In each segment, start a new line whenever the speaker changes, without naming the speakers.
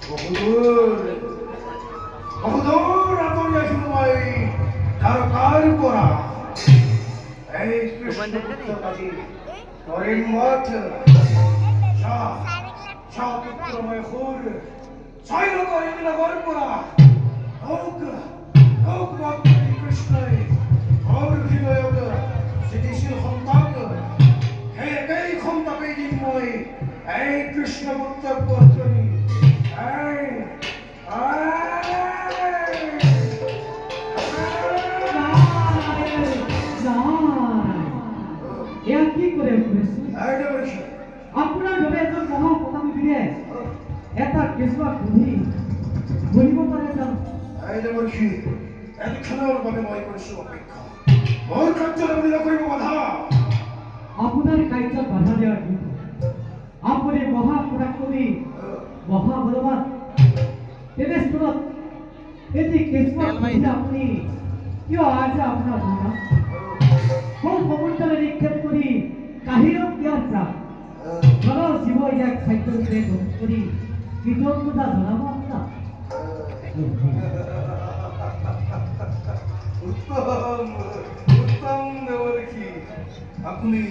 বহুদূর বহুদূর আতরিয়া সময় ধারকার করা এই কৃষ্ণকাজী করেন মঠ পুত্রময় খুর ছয় করে নগর করা হোক হোক ভক্তি কৃষ্ণই और हृदय স্থিতিশীল ক্ষমতাক হে এই ক্ষমতা পেয়ে মই এই কৃষ্ণ বক্তব্য করি
কি করে আপনার ধরে এজন মহাপ্রতাপী বীরে এটা কেঁচুৱা বুদ্ধি বহিব পাৰে জানো
এতক্ষণের বাবে মই কৰিছো অপেক্ষা মোৰ কাৰ্যত আপুনি নকৰিব বাধা
আপোনাৰ কাৰ্যত বাধা দিয়াৰ কি আপুনি মহাপৰাক্ৰমী মহাবলৱান তেনেস্থলত এটি কেঁচুৱা বুদ্ধি আপুনি কিয় আজি আপোনাৰ ভাষা সৌ সমুদ্ৰলৈ নিক্ষেপ কৰি কাহিৰক দিয়াৰ প্ৰাপ জলৰ জীৱ ইয়াক খাদ্য ৰূপে গ্ৰহণ কৰি কৃতজ্ঞতা জনাব আপোনাক
উত্তম দেৱৰখি আপুনি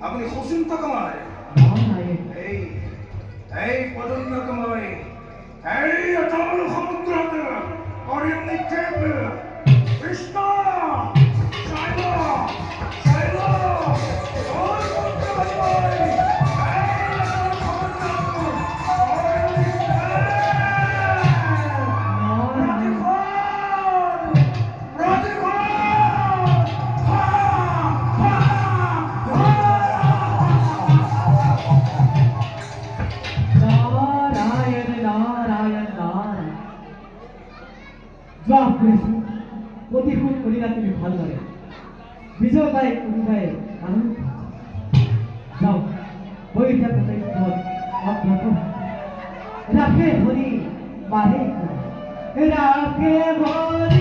আপুনি সচিন্ত কমায় এই পদন্য কমায় এই অটল সমুদ্ৰত কৰিম নিক্ষেপ কৃষ্ণ শৈল শৈল
প্রতিকূল করিলা তুমি ভালদরে বিজয় পাই কোনোবাই আনন্দ যাও বৈঠা রাখে হরি বাহে রাখে হরি